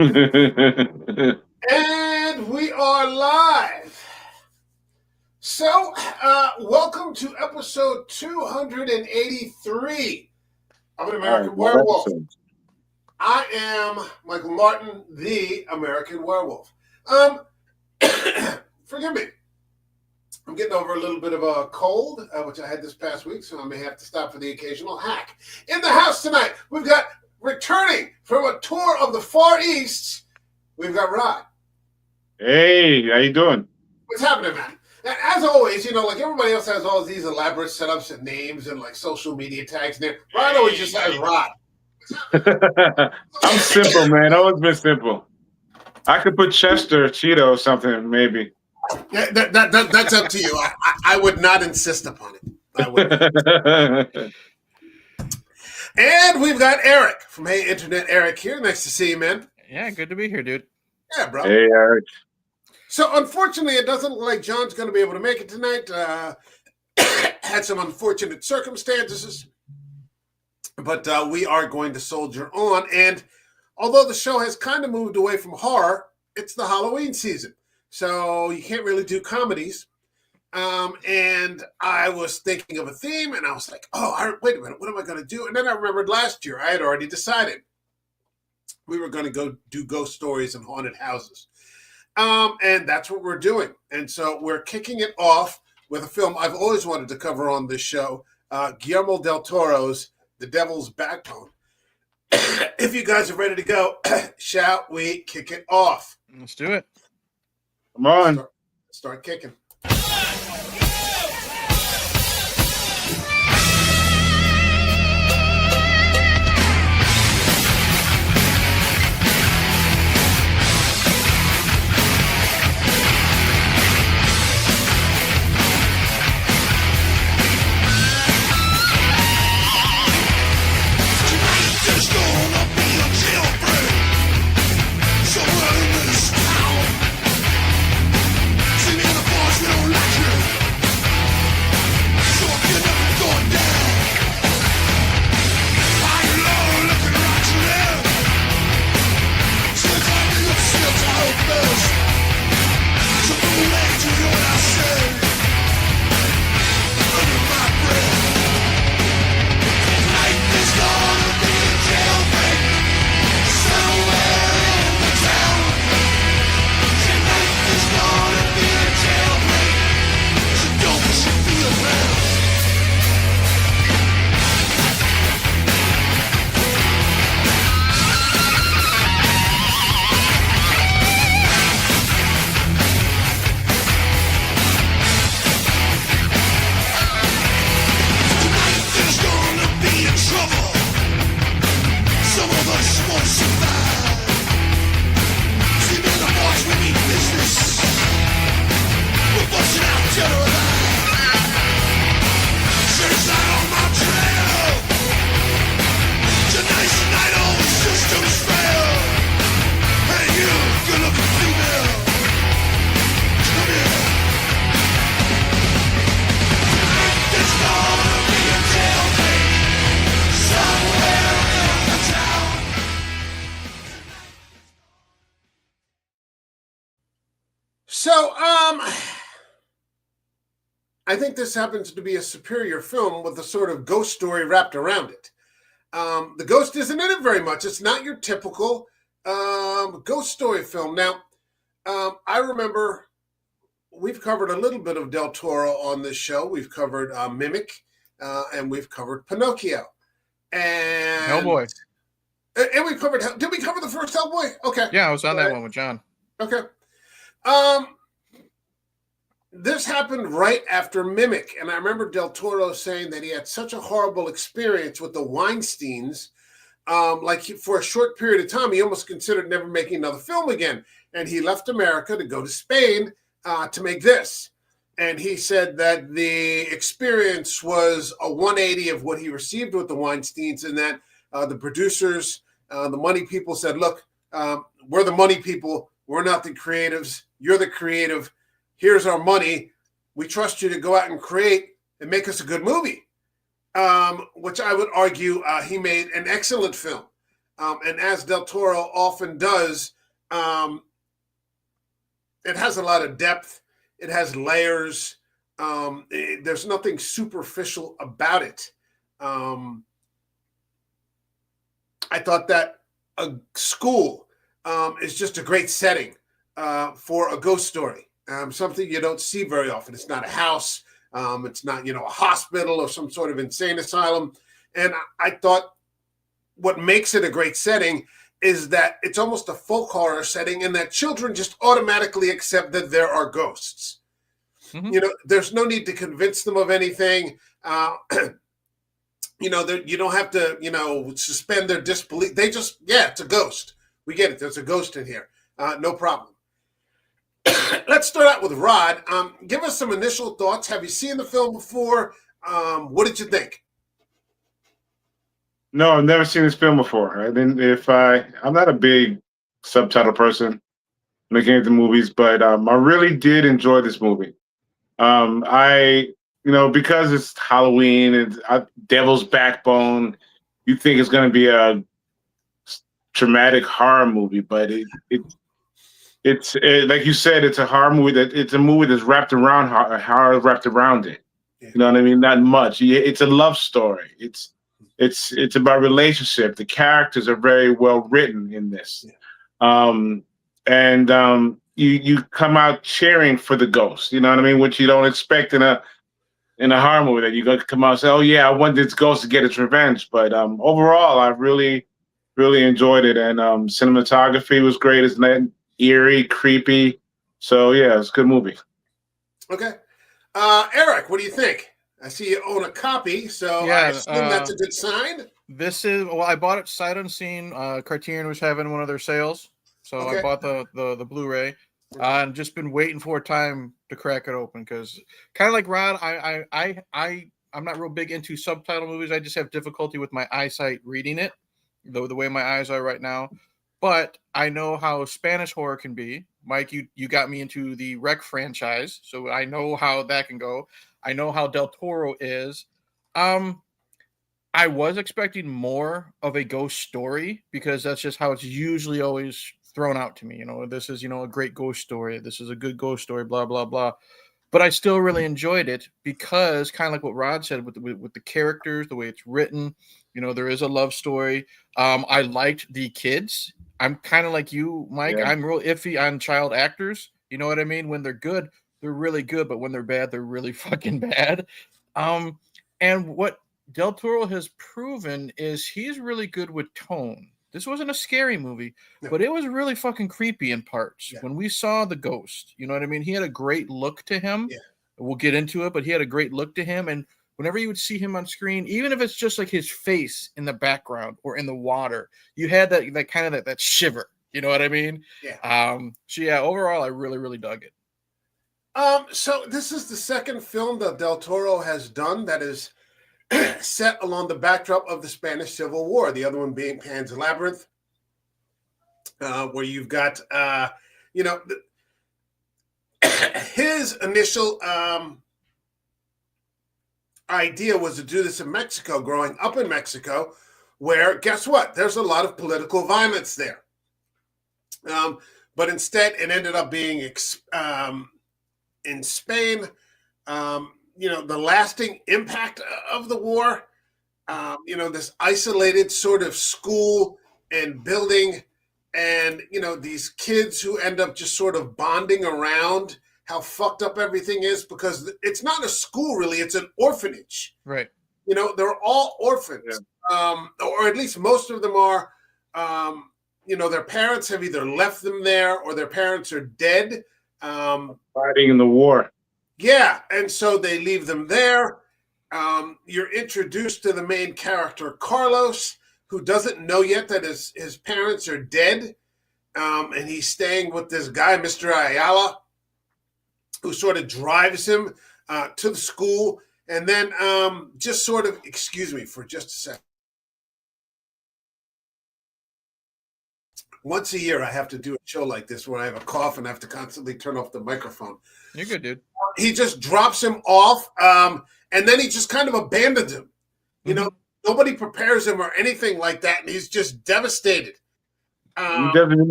And we are live. So, welcome to episode 283 of An American Werewolf. I am Michael Martin, the American Werewolf. Forgive me. I'm getting over a little bit of a cold, which I had this past week, so I may have to stop for the occasional hack. In the house tonight, we've got returning from a tour of the Far East, we've got Rod. Hey, how you doing? What's happening, man? And as always, you know, like everybody else has all these elaborate setups and names and like social media tags. And Rod always just has Rod. I'm simple, man. Always been simple. I could put Chester, Cheeto, or something, maybe. Yeah, that's up to you. I would not insist upon it. I would not. And we've got Eric from Hey Internet. Eric here. Nice to see you, man. Yeah, good to be here, dude. Yeah, bro. Hey, Eric. So, unfortunately, it doesn't look like John's going to be able to make it tonight. Had some unfortunate circumstances. But we are going to soldier on. And although the show has kind of moved away from horror, it's the Halloween season. So you can't really do comedies. And I was thinking of a theme, and I was like, wait a minute, what am I going to do? And then I remembered last year, I had already decided we were going to go do ghost stories and haunted houses. And that's what we're doing. And so we're kicking it off with a film I've always wanted to cover on this show, Guillermo del Toro's The Devil's Backbone. If you guys are ready to go, shall we kick it off? Let's do it. Come on. Start kicking. So, I think this happens to be a superior film with a sort of ghost story wrapped around it. The ghost isn't in it very much. It's not your typical ghost story film. Now, I remember we've covered a little bit of Del Toro on this show. We've covered Mimic, and we've covered Pinocchio. And Hellboy. And we covered, did we cover the first Hellboy? Okay. Yeah, I was on that one with John. Okay. This happened right after Mimic, and I remember Del Toro saying that he had such a horrible experience with the Weinsteins, for a short period of time, he almost considered never making another film again, and he left America to go to Spain to make this. And he said that the experience was a 180 of what he received with the Weinsteins, and that the producers, the money people said, look, we're the money people, we're not the creatives, you're the creative. Here's our money. We trust you to go out and create and make us a good movie, which I would argue he made an excellent film. And as Del Toro often does, it has a lot of depth. It has layers. There's nothing superficial about it. I thought that a school is just a great setting for a ghost story. Something you don't see very often. It's not a house. It's not, a hospital or some sort of insane asylum. And I thought what makes it a great setting is that it's almost a folk horror setting, and that children just automatically accept that there are ghosts. Mhm. There's no need to convince them of anything. You don't have to, suspend their disbelief. They just, it's a ghost. We get it. There's a ghost in here. No problem. Let's start out with Rod. Give us some initial thoughts. Have you seen the film before? What did you think? No, I've never seen this film before. I'm not a big subtitle person looking at the movies, but I really did enjoy this movie. Because it's Halloween and Devil's Backbone, you think it's going to be a dramatic horror movie, but it's like you said, it's a horror movie it's a movie that's wrapped around horror wrapped around it. You know what I mean? Not much. It's a love story. It's about relationship. The characters are very well written in this. You come out cheering for the ghost, you know what I mean? Which you don't expect in a horror movie, that you're going to come out and say, oh yeah, I want this ghost to get its revenge. But overall, I really, really enjoyed it. And cinematography was great. It's not eerie, creepy. So yeah, it's a good movie. Okay. Eric, what do you think? I see you own a copy, so I assume that's a good sign. I bought it sight unseen. Criterion was having one of their sales, so I bought the Blu-ray. And just been waiting for a time to crack it open, because kind of like Rod, I'm not real big into subtitle movies. I just have difficulty with my eyesight reading it, the way my eyes are right now. But I know how Spanish horror can be. Mike, you got me into the Rec franchise, so I know how that can go. I know how Del Toro is. I was expecting more of a ghost story, because that's just how it's usually always thrown out to me. This is, a great ghost story. This is a good ghost story, blah, blah, blah. But I still really enjoyed it, because kind of like what Rod said, with the characters, the way it's written, there is a love story. I liked the kids. I'm kind of like you, Mike. Yeah. I'm real iffy on child actors. You know what I mean? When they're good, they're really good. But when they're bad, they're really fucking bad. And what Del Toro has proven is he's really good with tone. This wasn't a scary movie, but it was really fucking creepy in parts. When we saw the ghost, you know what I mean? He had a great look to him. Yeah. We'll get into it, but he had a great look to him. And whenever you would see him on screen, even if it's just like his face in the background or in the water, you had that kind of that shiver. You know what I mean? Yeah. So yeah, overall, I really, really dug it. So this is the second film that Del Toro has done that is set along the backdrop of the Spanish Civil War, the other one being Pan's Labyrinth, where you've got, his initial idea was to do this in Mexico, growing up in Mexico, where, guess what? There's a lot of political violence there. But instead, it ended up being in Spain. The lasting impact of the war, this isolated sort of school and building, and, these kids who end up just sort of bonding around how fucked up everything is, because it's not a school, really. It's an orphanage. Right. They're all orphans, or at least most of them are. Their parents have either left them there or their parents are dead. Fighting in the war. Yeah, and so they leave them there. You're introduced to the main character, Carlos, who doesn't know yet that his parents are dead. And he's staying with this guy, Mr. Ayala, who sort of drives him to the school. And then just sort of, excuse me for just a second. Once a year, I have to do a show like this where I have a cough and I have to constantly turn off the microphone. You're good, dude. He just drops him off, and then he just kind of abandons him. Nobody prepares him or anything like that, and he's just devastated. He doesn't even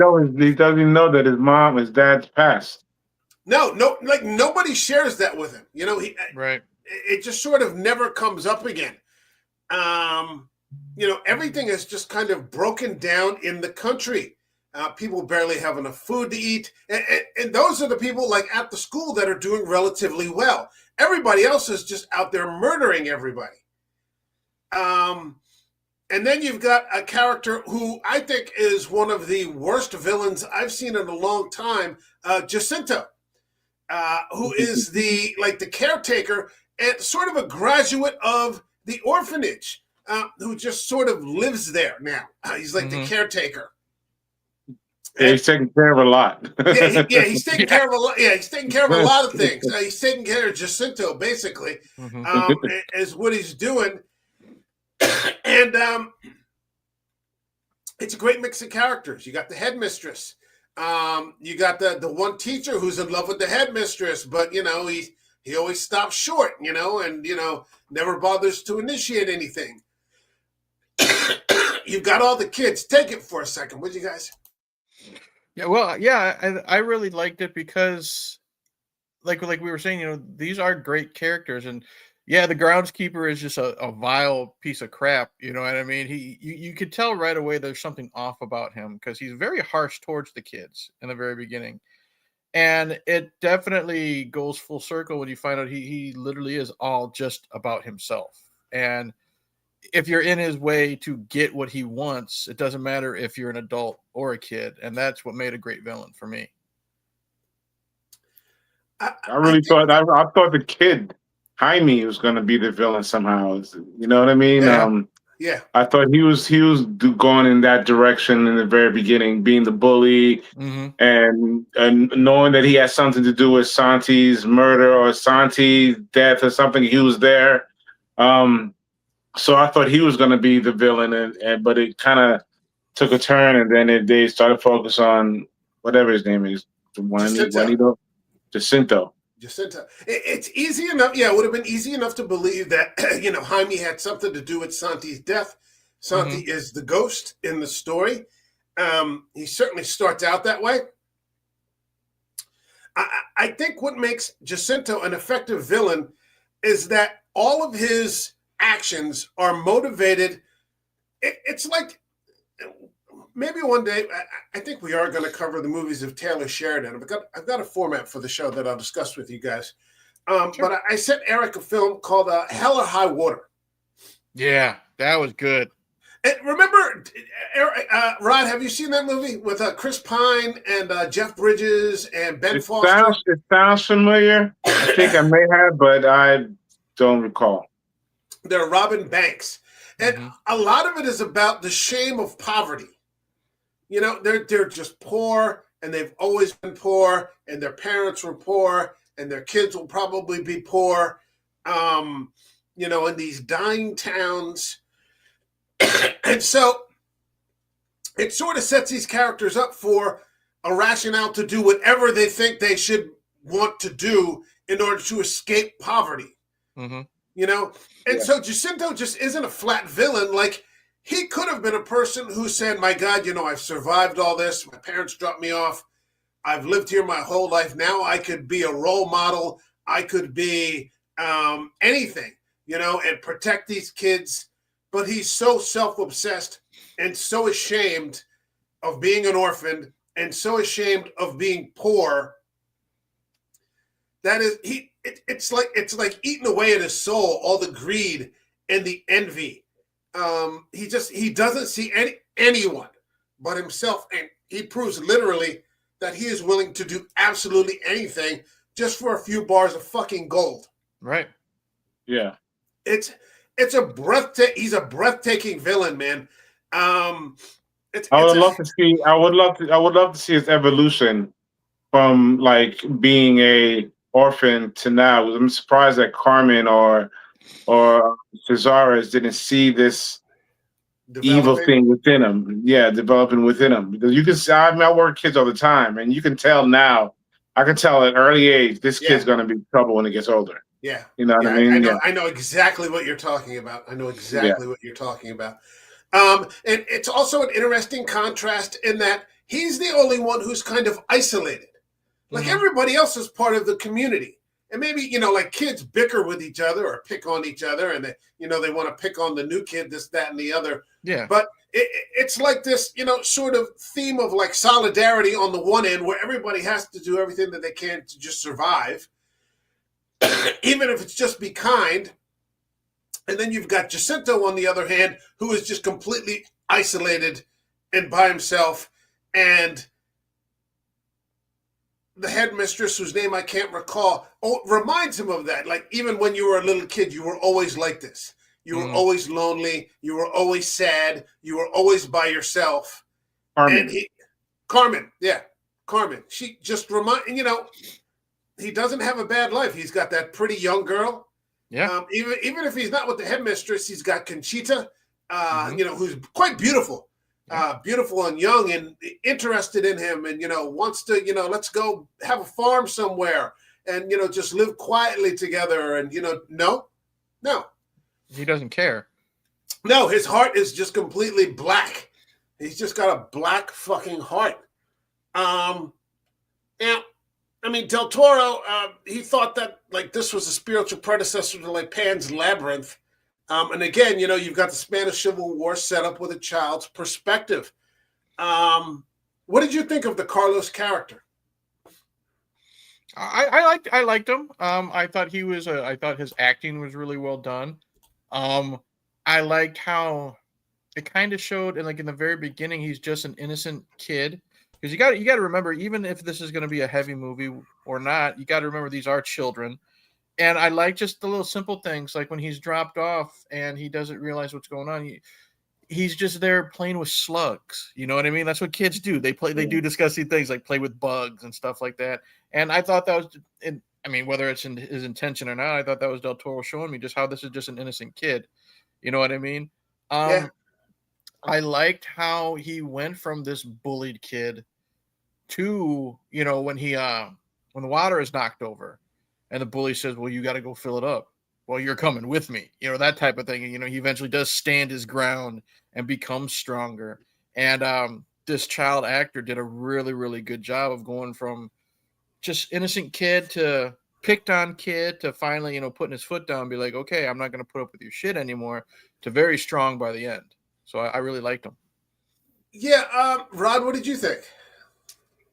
know that his dad's passed. No, like nobody shares that with him. You know, right. It just sort of never comes up again. You know, everything is just kind of broken down in the country. People barely have enough food to eat. And those are the people like at the school that are doing relatively well. Everybody else is just out there murdering everybody. And then you've got a character who I think is one of the worst villains I've seen in a long time, Jacinto, who is the caretaker and sort of a graduate of the orphanage, who just sort of lives there now. He's like the caretaker. Yeah, he's taking care of a lot. He's taking care of a lot. Yeah, he's taking care of a lot of things. He's taking care of Jacinto, basically, is what he's doing. And it's a great mix of characters. You got the headmistress. You got the one teacher who's in love with the headmistress, but you know he always stops short, you know, and you know never bothers to initiate anything. You've got all the kids. Take it for a second, would you guys? Yeah, well, yeah, I really liked it because, like we were saying, you know, these are great characters, and yeah, the groundskeeper is just a vile piece of crap. You know what I mean? You could tell right away there's something off about him because he's very harsh towards the kids in the very beginning, and it definitely goes full circle when you find out he literally is all just about himself. And if you're in his way to get what he wants, it doesn't matter if you're an adult or a kid, and that's what made a great villain for me. I thought the kid Jaime was going to be the villain somehow. You know what I mean? Yeah. I thought he was going in that direction in the very beginning, being the bully and knowing that he had something to do with Santi's murder or Santi's death or something. He was there. So I thought he was going to be the villain, but it kind of took a turn, and then they started to focus on whatever his name is, Jacinto. It's easy enough. Yeah, it would have been easy enough to believe that you know Jaime had something to do with Santi's death. Santi is the ghost in the story. He certainly starts out that way. I think what makes Jacinto an effective villain is that all of his actions are motivated. It's like maybe one day I think we are going to cover the movies of Taylor Sheridan. I've got a format for the show that I'll discuss with you guys. Sure. But I sent Eric a film called Hell or High Water. Yeah, that was good. And remember, Rod, have you seen that movie with Chris Pine and Jeff Bridges and Ben Foster? It sounds familiar. I think I may have, but I don't recall. They're Robin Banks. And a lot of it is about the shame of poverty. You know, they're just poor, and they've always been poor, and their parents were poor, and their kids will probably be poor, you know, in these dying towns. And so it sort of sets these characters up for a rationale to do whatever they think they should want to do in order to escape poverty. You know? And so Jacinto just isn't a flat villain. Like, he could have been a person who said, my God, you know, I've survived all this. My parents dropped me off. I've lived here my whole life. Now I could be a role model. I could be anything, you know, and protect these kids. But he's so self-obsessed and so ashamed of being an orphan and so ashamed of being poor. That is, it's like eating away at his soul, all the greed and the envy. He doesn't see anyone but himself, and he proves literally that he is willing to do absolutely anything just for a few bars of fucking gold. Right. Yeah. It's a he's a breathtaking villain, man. I would love to see his evolution from like being a orphan to now. I'm surprised that Carmen or Cesares didn't see this evil thing within him. Yeah, developing within him. Because you can see, I work with kids all the time, and you can tell now. I can tell at an early age this kid's going to be trouble when he gets older. Yeah. You know what Yeah, I mean? I know exactly what you're talking about. I know exactly what you're talking about. And it's also an interesting contrast in that he's the only one who's kind of isolated. Like everybody else is part of the community. And maybe, like kids bicker with each other or pick on each other and they want to pick on the new kid, this, that, and the other. Yeah. But it's like this, sort of theme of like solidarity on the one end where everybody has to do everything that they can to just survive, even if it's just be kind. And then you've got Jacinto, on the other hand, who is just completely isolated and by himself. And the headmistress, whose name I can't recall, reminds him of that. Like, even when you were a little kid, you were always like this. You were always lonely. You were always sad. You were always by yourself. Carmen. And Carmen. She just he doesn't have a bad life. He's got that pretty young girl. Yeah. Even if he's not with the headmistress, he's got Conchita, who's quite beautiful. Beautiful and young and interested in him and, wants to, let's go have a farm somewhere and, just live quietly together. And, no. He doesn't care. No, his heart is just completely black. He's just got a black fucking heart. Del Toro, he thought that like this was a spiritual predecessor to like Pan's Labyrinth. And again, you've got the Spanish Civil War set up with a child's perspective. What did you think of the Carlos character? I liked him. I thought I thought his acting was really well done. I liked how it kind of showed, and like in the very beginning, he's just an innocent kid. Because you got to remember, even if this is going to be a heavy movie or not, you got to remember these are children. And I like just the little simple things, like when he's dropped off and he doesn't realize what's going on. He's just there playing with slugs. You know what I mean? That's what kids do. They do disgusting things like play with bugs and stuff like that. And I thought that was, whether it's in his intention or not, I thought that was Del Toro showing me just how this is just an innocent kid. You know what I mean? I liked how he went from this bullied kid to, when the water is knocked over and the bully says, well, you got to go fill it up. Well, you're coming with me, that type of thing. And, he eventually does stand his ground and becomes stronger. And this child actor did a really, really good job of going from just innocent kid to picked on kid to finally, putting his foot down and be like, okay, I'm not going to put up with your shit anymore, to very strong by the end. So I really liked him. Yeah. Rod, what did you think?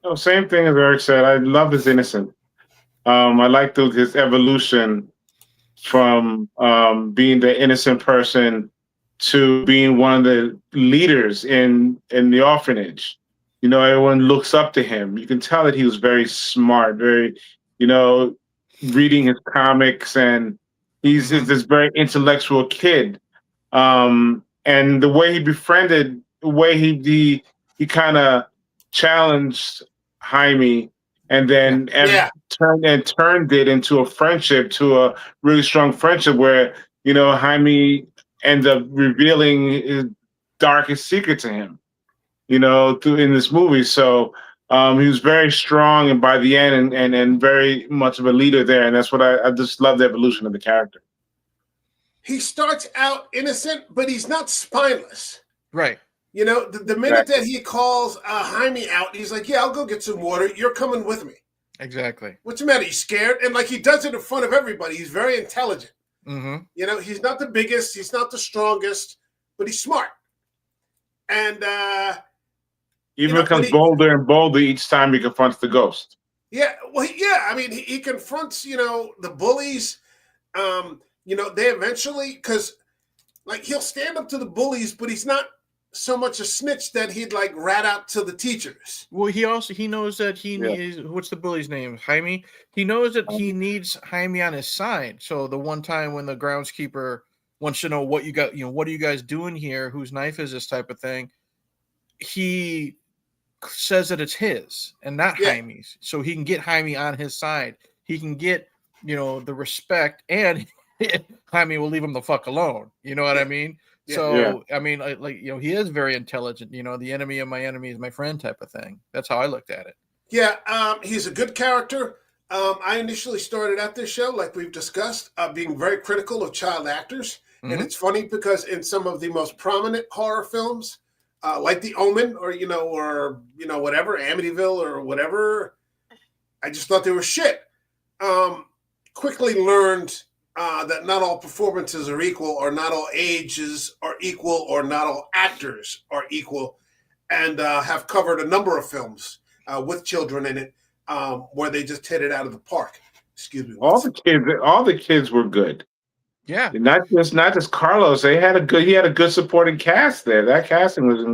Oh, same thing as Eric said. I love his innocence. I liked his evolution from being the innocent person to being one of the leaders in the orphanage. Everyone looks up to him. You can tell that he was very smart, very, reading his comics, and he's this very intellectual kid. And the way he befriended, the way he kind of challenged Jaime, and then turned it into a friendship, to a really strong friendship where, Jaime ends up revealing his darkest secret to him, in this movie. So he was very strong, and by the end, and very much of a leader there. And that's what I just love, the evolution of the character. He starts out innocent, but he's not spineless. Right. The minute that he calls Jaime out, he's like, yeah, I'll go get some water. You're coming with me. Exactly. What's the matter? He's scared. And like he does it in front of everybody. He's very intelligent. Mm-hmm. He's not the biggest. He's not the strongest, but he's smart. And he becomes bolder and bolder each time he confronts the ghost. Yeah. Well, he confronts, the bullies. They eventually, because like he'll stand up to the bullies, but he's not so much a snitch that he'd like rat out to the teachers. Well, he knows that he needs, what's the bully's name? Jaime. He knows that he needs Jaime on his side. So the one time when the groundskeeper wants to know what you got, what are you guys doing here? Whose knife is this type of thing? He says that it's his and not Jaime's. So he can get Jaime on his side. He can get, the respect, and Jaime will leave him the fuck alone. You know what I mean? So, he is very intelligent, the enemy of my enemy is my friend type of thing. That's how I looked at it. Yeah. He's a good character. I initially started out this show, like we've discussed, being very critical of child actors. Mhm. And it's funny because in some of the most prominent horror films, like The Omen or whatever, Amityville or whatever, I just thought they were shit. Quickly learned that not all performances are equal, or not all ages are equal, or not all actors are equal, and have covered a number of films with children in it where they just hit it out of the park. Excuse me. All the kids were good. Yeah. Not just Carlos. He had a good supporting cast there. That casting was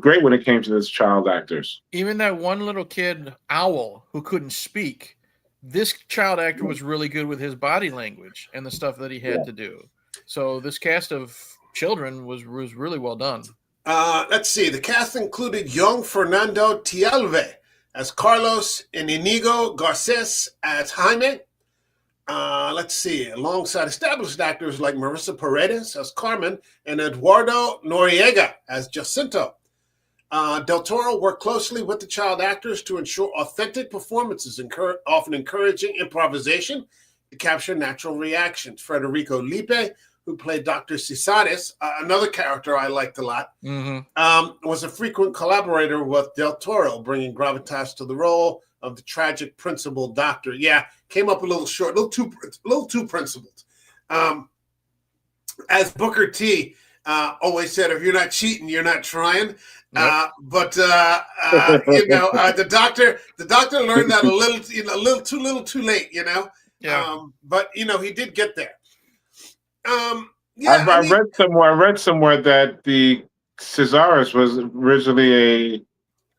great when it came to those child actors. Even that one little kid, Owl, who couldn't speak, this child actor was really good with his body language and the stuff that he had to do. So this cast of children was really well done. Let's see. The cast included young Fernando Tielve as Carlos and Íñigo Garcés as Jaime. Let's see. Alongside established actors like Marisa Paredes as Carmen and Eduardo Noriega as Jacinto. Del Toro worked closely with the child actors to ensure authentic performances, often encouraging improvisation to capture natural reactions. Federico Luppi, who played Dr. Cisares, another character I liked a lot, was a frequent collaborator with Del Toro, bringing gravitas to the role of the tragic principal doctor. Yeah, came up a little short, a little too principled. As Booker T always said, if you're not cheating, you're not trying. Yep. The doctor learned that a little too late, Yeah. but he did get there. I read somewhere that the Cisares was originally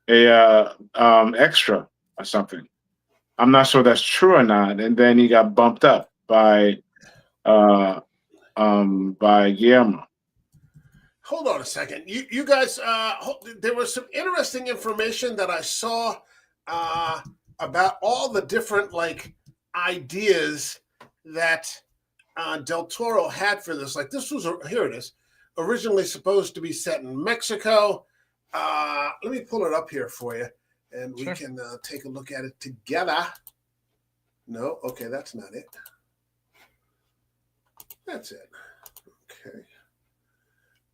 a extra or something. I'm not sure that's true or not. And then he got bumped up by Guillermo. Hold on a second. You guys, there was some interesting information that I saw about all the different ideas that Del Toro had for this. Like this was, here it is, originally supposed to be set in Mexico. Let me pull it up here for you, and we can take a look at it together. No, okay, that's not it. That's it. Okay.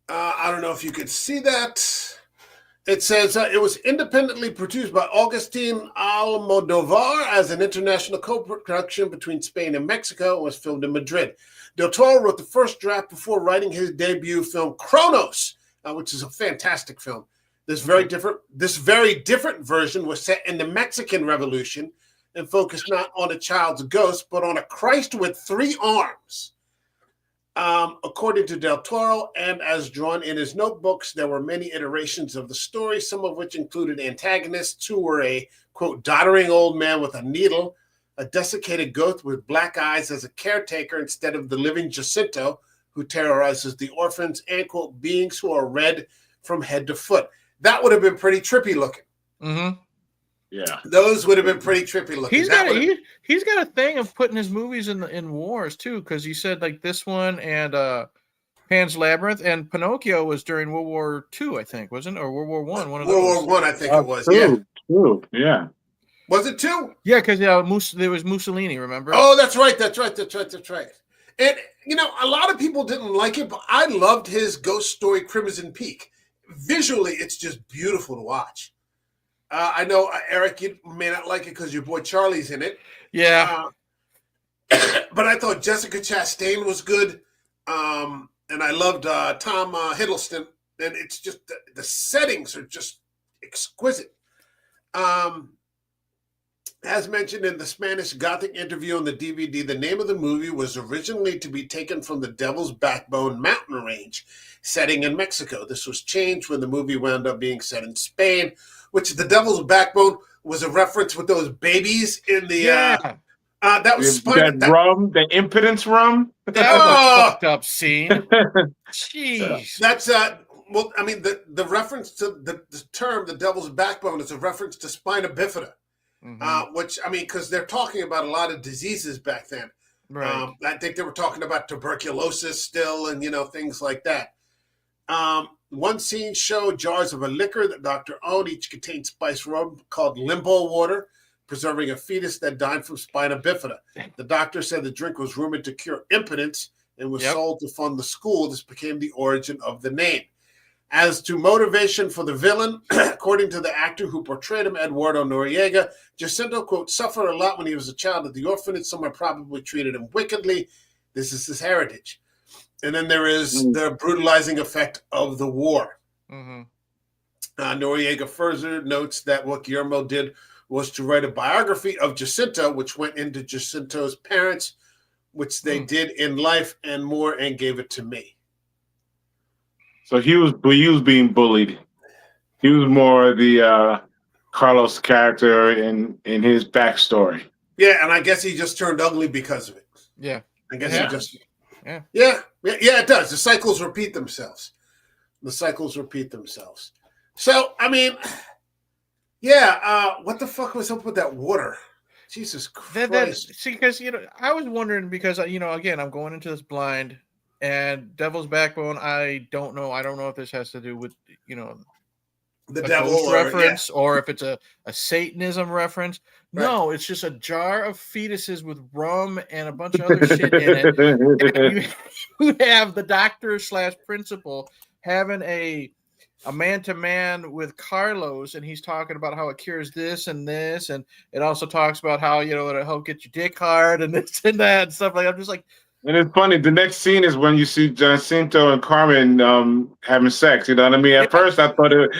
I don't know if you could see that. It says it was independently produced by Agustin Almodovar as an international co-production between Spain and Mexico, and was filmed in Madrid. Del Toro wrote the first draft before writing his debut film Kronos, which is a fantastic film. This very different version was set in the Mexican Revolution and focused not on a child's ghost, but on a Christ with 3 arms. According to Del Toro, and as drawn in his notebooks, there were many iterations of the story, some of which included antagonists who were a, quote, doddering old man with a needle, a desiccated ghost with black eyes as a caretaker instead of the living Jacinto, who terrorizes the orphans, and, quote, beings who are red from head to foot. That would have been pretty trippy looking. Mm-hmm. Yeah, those would have been pretty trippy looking. He's got a thing of putting his movies in wars too, because he said like this one and Pan's Labyrinth and Pinocchio was during World War II, I think, wasn't it? Or World War One? One of those. World War I, I think it was. Yeah. Was it 2? Yeah, because there was Mussolini. Remember? Oh, that's right. And a lot of people didn't like it, but I loved his ghost story, Crimson Peak. Visually, it's just beautiful to watch. I know, Eric, you may not like it because your boy Charlie's in it. Yeah. But I thought Jessica Chastain was good. And I loved Tom Hiddleston. And it's just, the settings are just exquisite. As mentioned in the Spanish Gothic interview on the DVD, the name of the movie was originally to be taken from the Devil's Backbone mountain range, setting in Mexico. This was changed when the movie wound up being set in Spain, which the Devil's Backbone was a reference with those babies in the that was rum, the impotence rum. That was a fucked up scene. Jeez. That's well, I mean the reference to the term the Devil's Backbone is a reference to spina bifida, which I mean because they're talking about a lot of diseases back then. Right. I think they were talking about tuberculosis still, and things like that. One scene showed jars of a liquor that Doctor owned. Each contained spiced rum called limbo water. preserving a fetus that died from spina bifida. The doctor said the drink was rumored to cure impotence and was sold to fund the school. This became the origin of the name. As to motivation for the villain, according to the actor who portrayed him, Eduardo Noriega, Jacinto, quote, suffered a lot when he was a child at the orphanage. Someone probably treated him wickedly. This is his heritage. And then there is the brutalizing effect of the war. Noriega further notes that what Guillermo did was to write a biography of Jacinto, which went into Jacinto's parents, which they did in life and more, and gave it to me. So he was being bullied. He was more the Carlos character in his backstory. Yeah, and I guess he just turned ugly because of it. Yeah. I guess he just... Yeah, it does. The cycles repeat themselves. So, I mean, what the fuck was up with that water? Jesus Christ. See, because, I was wondering because, again, I'm going into this blind, and Devil's Backbone, I don't know if this has to do with, the a devil ghost reference or if it's a Satanism reference. Right. No, it's just a jar of fetuses with rum and a bunch of other shit in it. And you have the doctor / principal having a man-to-man with Carlos, and he's talking about how it cures this, and it also talks about how it'll help get your dick hard and this and that and stuff like that. I'm just like, and it's funny. The next scene is when you see Jacinto and Carmen having sex. You know what I mean? At first, I thought it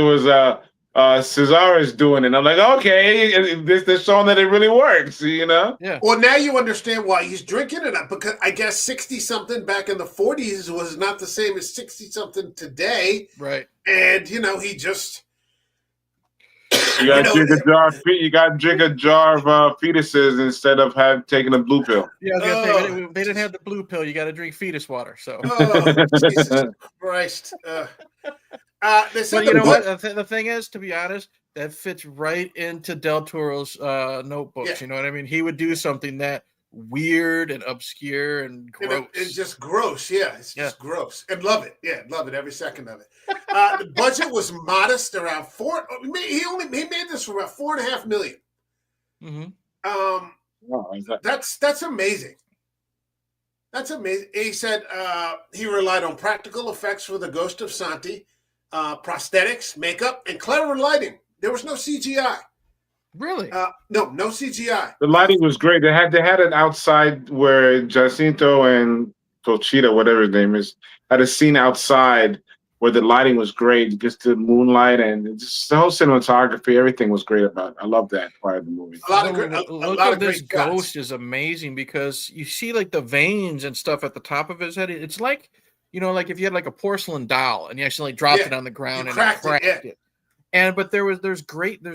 was Cesare's doing it. I'm like, okay, they're showing that it really works. Yeah. Well, now you understand why he's drinking it, because I guess 60-something back in the 40s was not the same as 60-something today. Right. And he just. You got to drink a jar of fetuses instead of taking a blue pill. Yeah, I was gonna say, they didn't have the blue pill. You got to drink fetus water. So. Oh, Jesus Christ! But you know what? The thing is, to be honest, that fits right into Del Toro's notebooks. Yeah. You know what I mean? He would do something that weird and obscure and gross. It's just gross. Yeah, it's just gross. And love it. Yeah, love it every second of it. The budget was modest, around He made this for about $4.5 million. That's amazing. That's amazing. He said he relied on practical effects for the Ghost of Santi, prosthetics, makeup, and clever lighting. There was no CGI. Really? No CGI. The lighting was great. They had it outside where Jacinto and Conchita, whatever his name is, had a scene outside where the lighting was great, just the moonlight and just the whole cinematography. Everything was great about it. I love that part of the movie. Look at this ghost is amazing because you see like the veins and stuff at the top of his head. It's like, like if you had like a porcelain doll and you actually dropped it on the ground and cracked it. But there's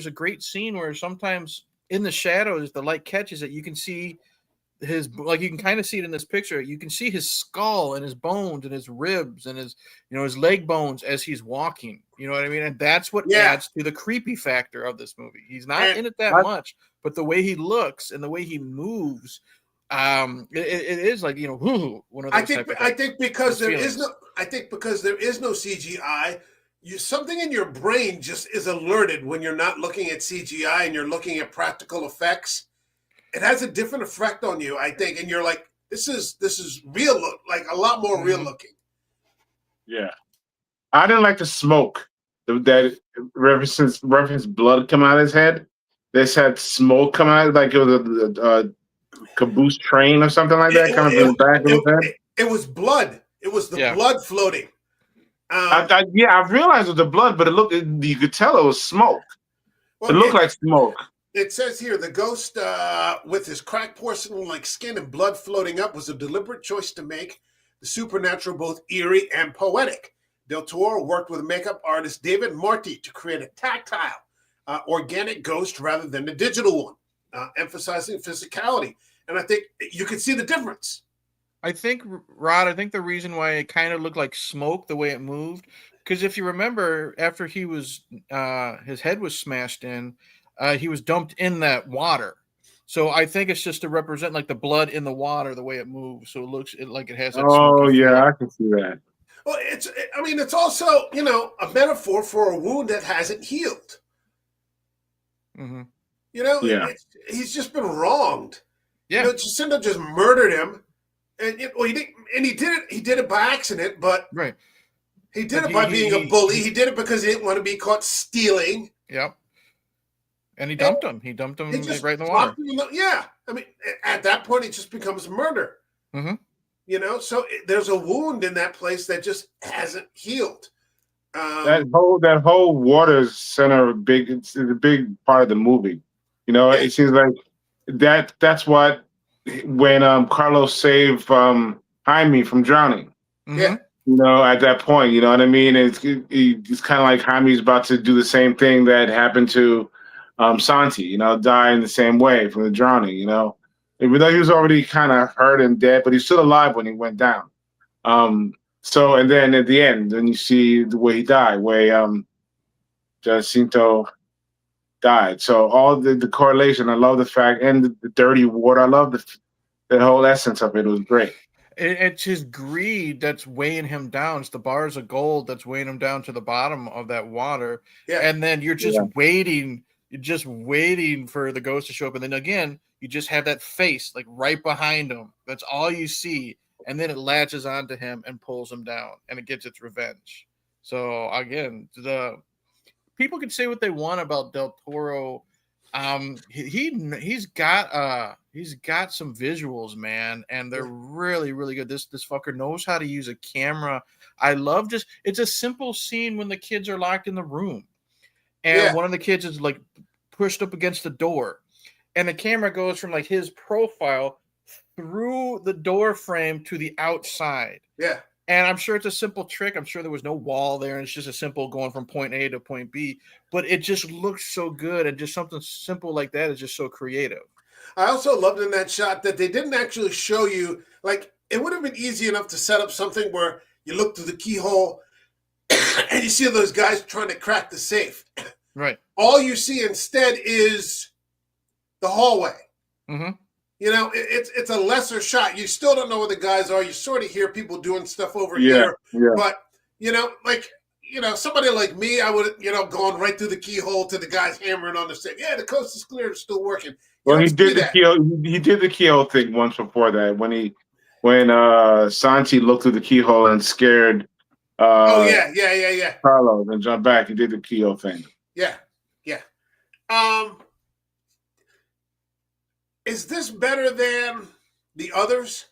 a great scene where sometimes in the shadows the light catches it. You can see you can kind of see it in this picture. You can see his skull and his bones and his ribs and his his leg bones as he's walking. You know what I mean? And that's what adds to the creepy factor of this movie. He's not in it that much, but the way he looks and the way he moves, it is like one of those. I think because there is no CGI. Something in your brain just is alerted when you're not looking at CGI and you're looking at practical effects. It has a different effect on you, I think, and you're like, this is real, like a lot more real looking. Yeah, I didn't like the smoke that reference blood come out of his head. This had smoke come out like it was a caboose train or something like that, coming from the back of his head. It was blood. It was the blood floating. I realized it was the blood, but you could tell it was smoke. Well, it looked like smoke. It says here, the ghost with his cracked porcelain-like skin and blood floating up was a deliberate choice to make the supernatural both eerie and poetic. Del Toro worked with makeup artist David Marty to create a tactile, organic ghost rather than a digital one, emphasizing physicality. And I think you can see the difference. I think, Rod, the reason why it kind of looked like smoke, the way it moved, because if you remember, after he was, his head was smashed in, he was dumped in that water. So I think it's just to represent like the blood in the water, the way it moves. So it looks like it has that. Oh, yeah, I can see that. Well, it's also, a metaphor for a wound that hasn't healed. Mm-hmm. You know, Yeah. he's just been wronged. Yeah. You know, Jacinto just murdered him, and he did it by accident, but Right. he did it by being a bully. He did it because he didn't want to be caught stealing. Yep. And he dumped him. He dumped him right in the water. Yeah. I mean, at that point, it just becomes murder. Mm-hmm. You know, so there's a wound in that place that just hasn't healed. That whole water center it's a big part of the movie. You know, it seems like that's what when Carlos saved Jaime from drowning. Mm-hmm. Yeah. You know, at that point, you know what I mean? It's kind of like Jaime's about to do the same thing that happened to Santi, you know, die in the same way from the drowning, you know. Even though he was already kind of hurt and dead, but he's still alive when he went down. So, and then at the end, then you see the way he died, where Jacinto died. So all the correlation, I love the fact, and the dirty water, I love the whole essence of it. It was great. It's his greed that's weighing him down. It's the bars of gold that's weighing him down to the bottom of that water. Yeah. And then you're just waiting. You're just waiting for the ghost to show up. And then again, you just have that face like right behind him. That's all you see. And then it latches onto him and pulls him down, and it gets its revenge. So again, the people can say what they want about Del Toro. He's got some visuals, man, and they're really, really good. This fucker knows how to use a camera. I love it's a simple scene when the kids are locked in the room, and one of the kids is like pushed up against the door, and the camera goes from like his profile through the door frame to the outside. Yeah. And I'm sure it's a simple trick. I'm sure there was no wall there, and it's just a simple going from point A to point B. But it just looks so good, and just something simple like that is just so creative. I also loved in that shot that they didn't actually show you, like, it would have been easy enough to set up something where you look through the keyhole and you see those guys trying to crack the safe. Right. All you see instead is the hallway. Mm-hmm. You know, it's a lesser shot. You still don't know where the guys are. You sort of hear people doing stuff over here. Yeah. But, you know, like, you know, somebody like me, I would, you know, gone right through the keyhole to the guys hammering on the safe. Yeah, the coast is clear. It's still working. Well, he did the keyhole thing once before that when Santi looked through the keyhole and scared Carlos and jumped back. He did the keyhole thing. Yeah. Is this better than the others?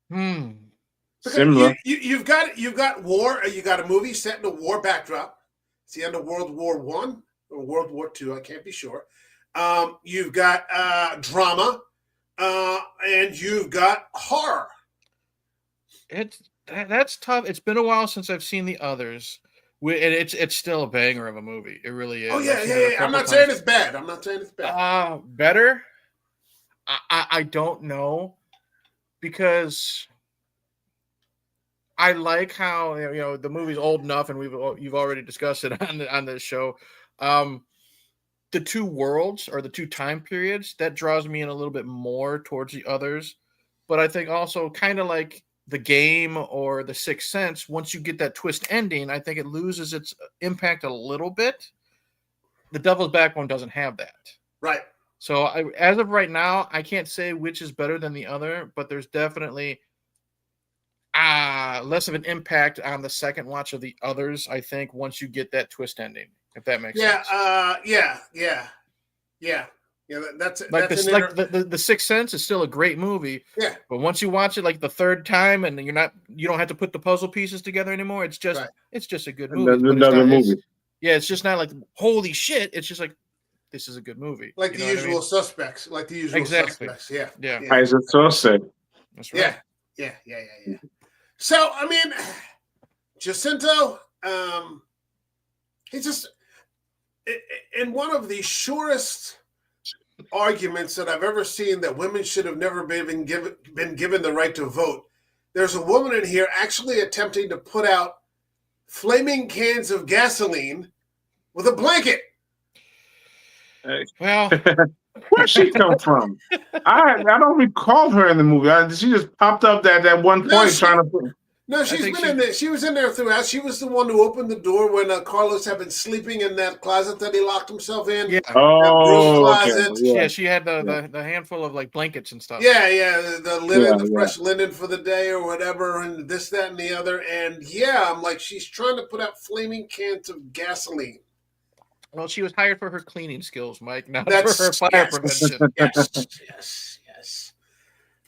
Similar. You've got war. You got a movie set in a war backdrop. It's the end of World War I or World War II. I can't be sure. You've got drama, and you've got horror. That's tough. It's been a while since I've seen the others. It's still a banger of a movie. It really is. Oh yeah. I'm not saying it's bad. Better? I don't know, because I like how, you know, the movie's old enough, and you've already discussed it on this show. The two worlds, or the two time periods, that draws me in a little bit more towards the others. But I think also kind of like The Game or The Sixth Sense, once you get that twist ending, I think it loses its impact a little bit. The Devil's Backbone doesn't have that. Right. So as of right now, I can't say which is better than the other, but there's definitely less of an impact on the second watch of the others, I think, once you get that twist ending, if that makes sense. Yeah, that's the Sixth Sense is still a great movie. Yeah. But once you watch it like the third time, and you don't have to put the puzzle pieces together anymore, it's just a good movie. Another movie. It's just not like holy shit. It's just like, this is a good movie. Like the usual suspects. Suspects. Yeah. As a said. That's right. Yeah. So, I mean, Jacinto, he's just in one of the surest arguments that I've ever seen that women should have never been given the right to vote. There's a woman in here actually attempting to put out flaming cans of gasoline with a blanket. Well, where'd she come from? I don't recall her in the movie. She just popped up at one point trying to put. No, she's been in there. She was in there throughout. She was the one who opened the door when Carlos had been sleeping in that closet that he locked himself in. Yeah. Oh, okay. Closet. Yeah, she had the handful of like blankets and stuff. Yeah, the linen, the fresh linen for the day or whatever, and this, that, and the other. And yeah, I'm like, she's trying to put out flaming cans of gasoline. Well, she was hired for her cleaning skills, Mike, not for her fire prevention. Yes.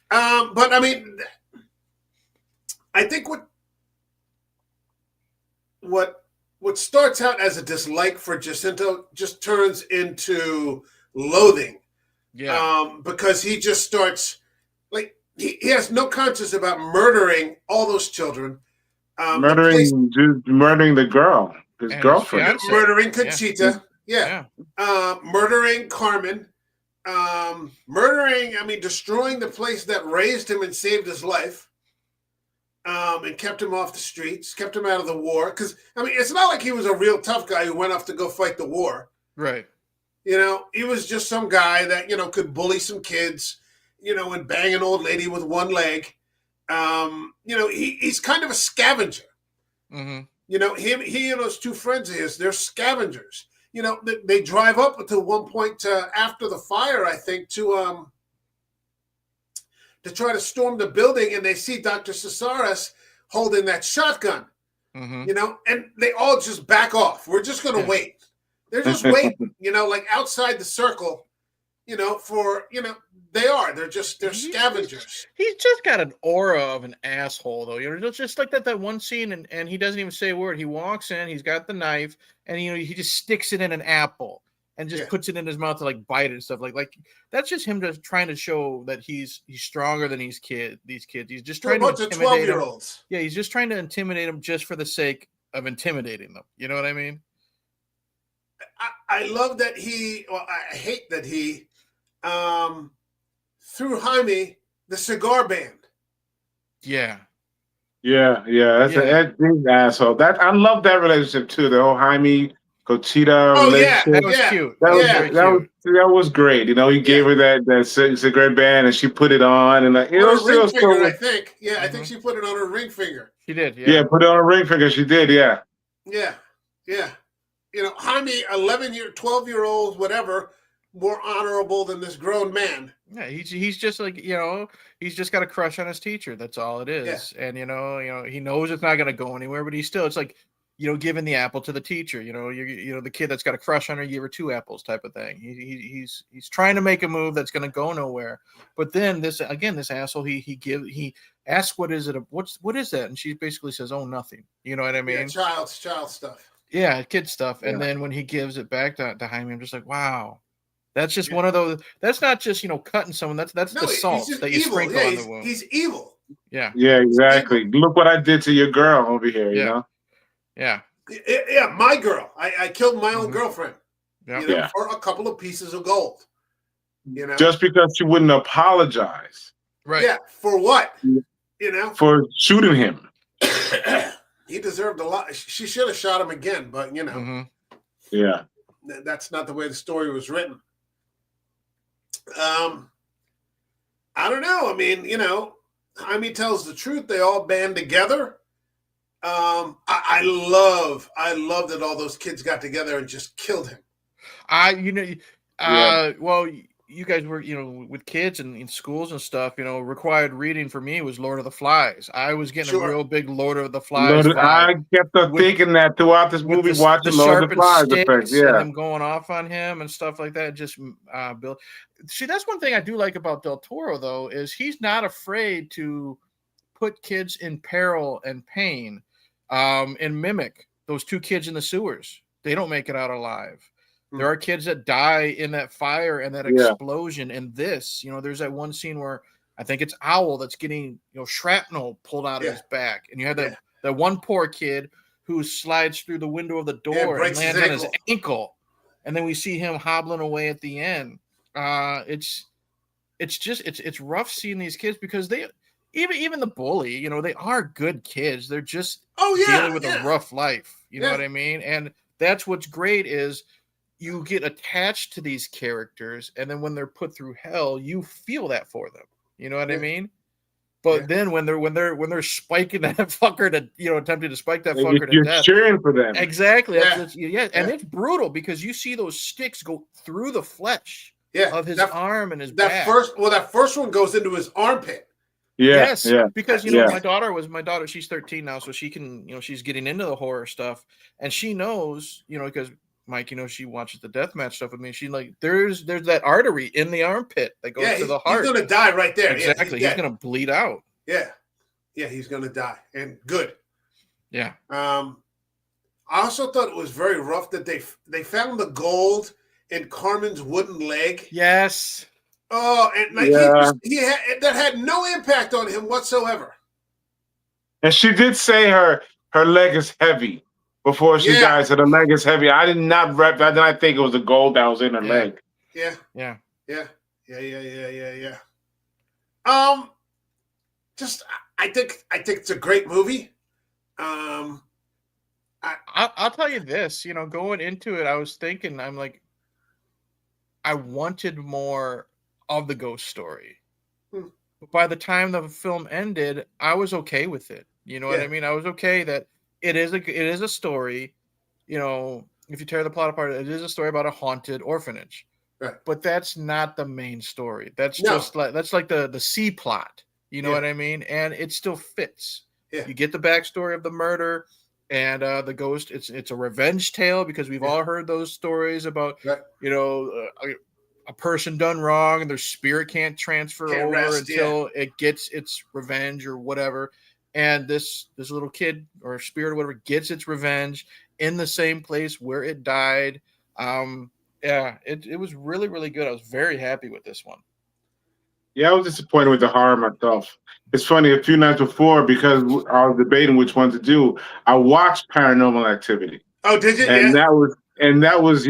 But I mean, I think what starts out as a dislike for Jacinto just turns into loathing. Yeah. Because he just starts like he has no conscience about murdering all those children. Murdering the girl, his girlfriend. Murdering Conchita. Yeah. Murdering Carmen. Destroying the place that raised him and saved his life. And kept him off the streets, kept him out of the war. Because, it's not like he was a real tough guy who went off to go fight the war. Right. He was just some guy that, could bully some kids, and bang an old lady with one leg. He's kind of a scavenger. Mm-hmm. He and those two friends of his, they're scavengers. They drive up to one point after the fire, I think, to try to storm the building, and they see Dr. Cesaris holding that shotgun, and they all just back off. We're just going to wait. They're just waiting, like outside the circle, they're scavengers. He's just got an aura of an asshole, though. Just like that one scene, and he doesn't even say a word. He walks in, he's got the knife, and he just sticks it in an apple and just puts it in his mouth to like bite it and stuff. Like that's just him just trying to show that he's stronger than these kids. He's just trying to intimidate 12-year-olds. Yeah, he's just trying to intimidate them just for the sake of intimidating them. You know what I mean? I love that I hate that he threw Jaime the cigar band. Yeah. That's an asshole. I love that relationship too. The whole Jaime Conchita relationship. That was cute. That was great. He gave her that cigar band, and she put it on, and I think. Yeah, I think she put it on her ring finger. She did. Yeah, put it on her ring finger. She did. Yeah. Yeah. Jaime, 12-year-old, whatever, more honorable than this grown man. Yeah, he's just like, he's just got a crush on his teacher. That's all it is. Yeah. And he knows it's not going to go anywhere, but it's like, giving the apple to the teacher. The kid that's got a crush on her, give her 2 apples type of thing. He's trying to make a move that's going to go nowhere. But then this asshole, he asks, what is that? And she basically says, oh, nothing. You know what I mean? Yeah, child stuff. Yeah, kid stuff. And then when he gives it back to Jaime, I'm just like, wow. That's just one of those. That's not just, cutting someone. That's the salt that you sprinkle on the wound. He's evil. Yeah. Yeah, exactly. Look what I did to your girl over here, Yeah. Yeah, my girl. I killed my own girlfriend. For a couple of pieces of gold. Just because she wouldn't apologize. Right. Yeah. For what? For shooting him. He deserved a lot. She should have shot him again, but Yeah. That's not the way the story was written. I don't know. Jaime tells the truth. They all band together. I love that all those kids got together and just killed him. Well, you guys were, with kids and in schools and stuff, required reading for me was Lord of the Flies. I was getting a real big Lord of the Flies. I kept thinking that throughout this movie, watching Lord of the Flies effects. Yeah. And them going off on him and stuff like that. Just Bill. See, that's one thing I do like about Del Toro, though, is he's not afraid to put kids in peril and pain and mimic those 2 kids in the sewers. They don't make it out alive. There are kids that die in that fire and that explosion. And this, there's that one scene where I think it's Owl that's getting, shrapnel pulled out of his back. And you have that one poor kid who slides through the window of the door and lands on his ankle. And then we see him hobbling away at the end. It's rough seeing these kids because they, even the bully, they are good kids. They're just dealing with a rough life. You know what I mean? And that's what's great is you get attached to these characters, and then when they're put through hell, you feel that for them. You know what I mean? But then when they're spiking that fucker to attempting to spike that fucker to You're death, cheering for them. exactly. And it's brutal because you see those sticks go through the flesh of his arm and his back. That first one goes into his armpit. Yes, because my daughter, she's 13 now, so she can, she's getting into the horror stuff, and she knows, because Mike, she watches the deathmatch stuff with me. She there's that artery in the armpit that goes to the heart. He's gonna die right there. Exactly, he's gonna bleed out. Yeah, he's gonna die, and good. Yeah. I also thought it was very rough that they found the gold in Carmen's wooden leg. Yes. Oh, and that had no impact on him whatsoever. And she did say her leg is heavy before she died. So the leg is heavy. I did not think it was the gold that was in her leg. Yeah. I think it's a great movie. I'll tell you this. Going into it, I was thinking, I'm like, I wanted more of the ghost story. But by the time the film ended, I was okay with it. You know what I mean? I was okay that it is a story. If you tear the plot apart, it is a story about a haunted orphanage. Right. But that's not the main story. That's just like the C plot. You know what I mean? And it still fits. Yeah. You get the backstory of the murder and the ghost. It's a revenge tale because we've all heard those stories about a person done wrong and their spirit can't transfer over until it gets its revenge or whatever. And this little kid or spirit or whatever gets its revenge in the same place where it died. It was really, really good. I was very happy with this one. Yeah, I was disappointed with the horror myself. It's funny, a few nights before, because I was debating which one to do, I watched Paranormal Activity. Oh, did you? And that was,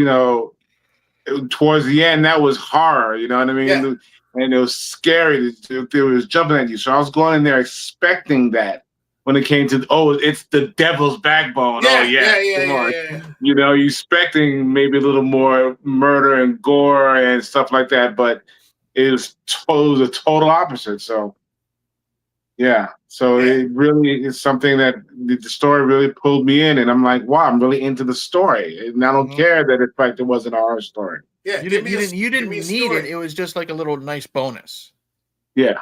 towards the end, that was horror, you know what I mean? Yeah. And it was scary. It was jumping at you. So I was going in there expecting that when it came to, it's the devil's backbone. Yeah. You're expecting maybe a little more murder and gore and stuff like that, but it was the total opposite. So, it really is something that the story really pulled me in, and I'm like, wow, I'm really into the story, and I don't care that it wasn't a horror story. Yeah, you didn't need it. It was just like a little nice bonus. Yeah.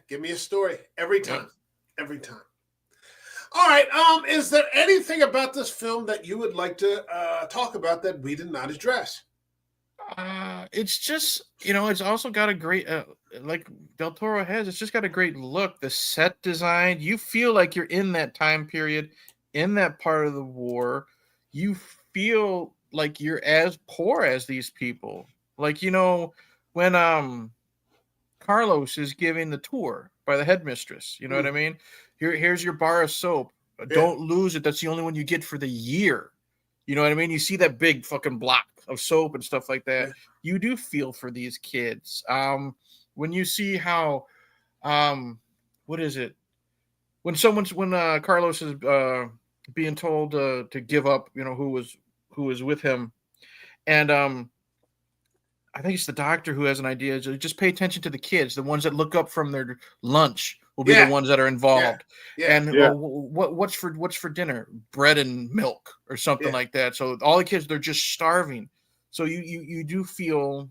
Give me a story every time. Every time. All right. Is there anything about this film that you would like to talk about that we did not address? It's just, it's also got a great, like Del Toro has, it's just got a great look. The set design, you feel like you're in that time period, in that part of the war. You feel like you're as poor as these people. Like, when Carlos is giving the tour by the headmistress, you know what I mean? Here's your bar of soap. Don't lose it. That's the only one you get for the year. You know what I mean? You see that big fucking block of soap and stuff like that. You do feel for these kids. When you see how, what is it? When Carlos is being told to give up, who was with him, and I think it's the doctor who has an idea. Just pay attention to the kids. The ones that look up from their lunch will be the ones that are involved. What's for dinner? Bread and milk or something like that. So all the kids, they're just starving. So you do feel,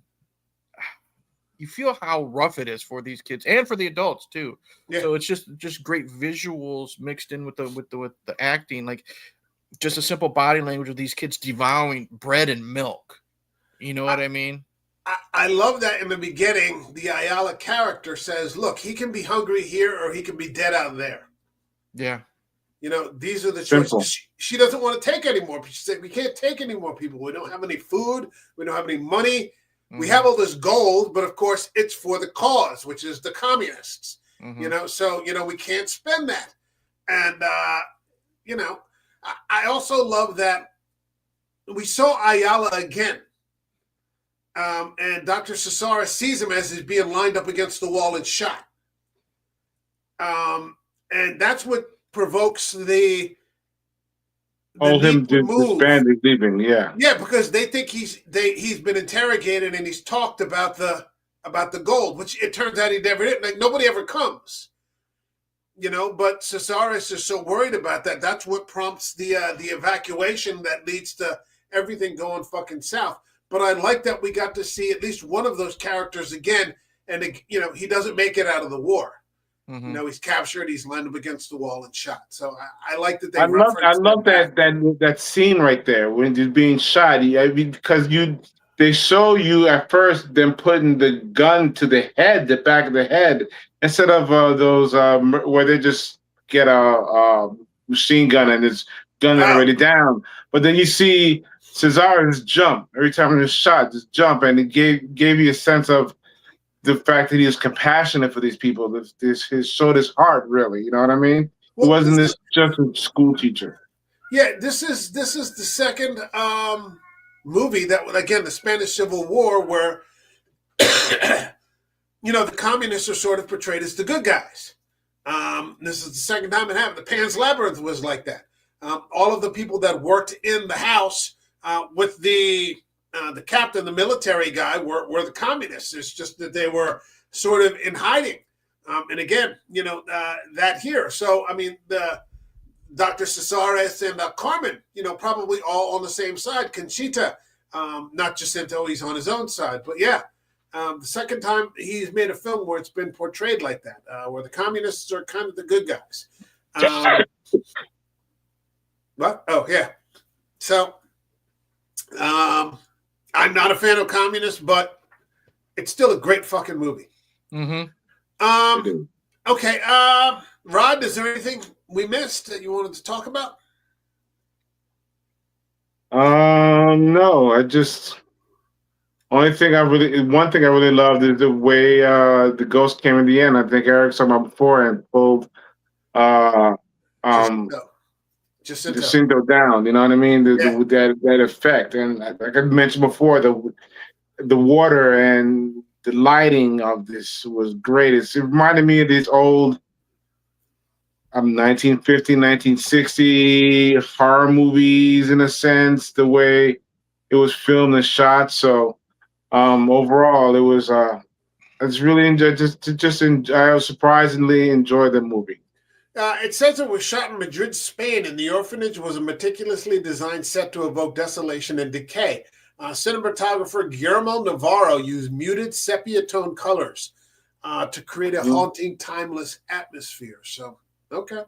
how rough it is for these kids and for the adults too. So it's just great visuals mixed in with the acting, like just a simple body language of these kids devouring bread and milk. You know what I mean? I love that in the beginning, the Ayala character says, look, he can be hungry here or he can be dead out there. Yeah. These are the choices. She doesn't want to take any more. She said, we can't take any more people. We don't have any food. We don't have any money. Mm-hmm. We have all this gold, but of course it's for the cause, which is the communists. Mm-hmm. So we can't spend that. And, I also love that we saw Ayala again. And Dr. Cesara sees him as he's being lined up against the wall and shot. And that's what provokes the him disbanding, leaving, Yeah, because they think he's been interrogated and he's talked about the about the gold, which it turns out he never did. Like nobody ever comes, but Casares is so worried about that. That's what prompts the evacuation that leads to everything going fucking south. But I like that we got to see at least one of those characters again. And, he doesn't make it out of the war. Mm-hmm. He's captured, he's lined up against the wall and shot. So I like that they I love that scene right there when he's being shot. Because they show you at first them putting the gun to the back of the head, instead of those where they just get a machine gun and it's gun already down. But then you see Casares jump every time he was shot, just jump, and it gave you a sense of the fact that he was compassionate for these people. This showed his heart, really. You know what I mean? Well, it wasn't just a school teacher. Yeah, this is the second movie that, again, the Spanish Civil War, where the communists are sort of portrayed as the good guys. This is the second time it happened. The Pan's Labyrinth was like that. All of the people that worked in the house with the captain, the military guy, were the communists. It's just that they were sort of in hiding. And again, that here. So, I mean, the Dr. Casares and Carmen, probably all on the same side. Conchita, not Jacinto, he's on his own side. But yeah, the second time he's made a film where it's been portrayed like that, where the communists are kind of the good guys. What? Oh, yeah. So, I'm not a fan of communists, but it's still a great fucking movie. Mm-hmm. Okay. Rod, is there anything we missed that you wanted to talk about? No. One thing I really loved is the way the ghost came in the end. I think Eric talked about before and pulled Jacinto down. You know what I mean? That effect, and like I mentioned before, the water and the lighting of this was great. It reminded me of these old 1950, 1960 horror movies, in a sense, the way it was filmed and shot. So overall, it was I just really enjoyed. I surprisingly enjoyed the movie. It says it was shot in Madrid, Spain, and the orphanage was a meticulously designed set to evoke desolation and decay. Cinematographer Guillermo Navarro used muted sepia-tone colors to create a haunting, timeless atmosphere. So, okay.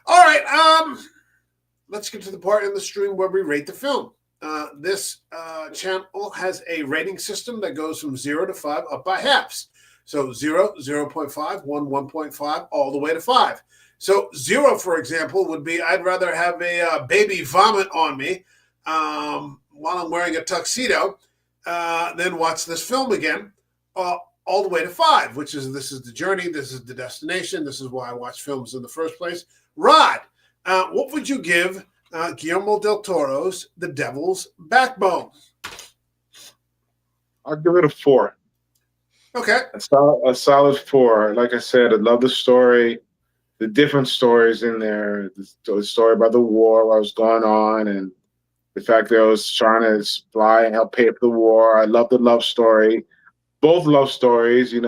All right. Let's get to the part in the stream where we rate the film. This channel has a rating system that goes from 0 to 5 up by halves. So 0, 0.5, 1, 1.5, all the way to 5. So 0, for example, would be I'd rather have a baby vomit on me while I'm wearing a tuxedo than watch this film again, all the way to 5, which is this is the journey, this is the destination, this is why I watch films in the first place. Rod, what would you give Guillermo del Toro's The Devil's Backbone? I'll give it a 4. Okay. A solid 4. Like I said, I love the story, the different stories in there, the story about the war, what was going on, and the fact that I was trying to supply and help pay for the war. I love the love story, both love stories, and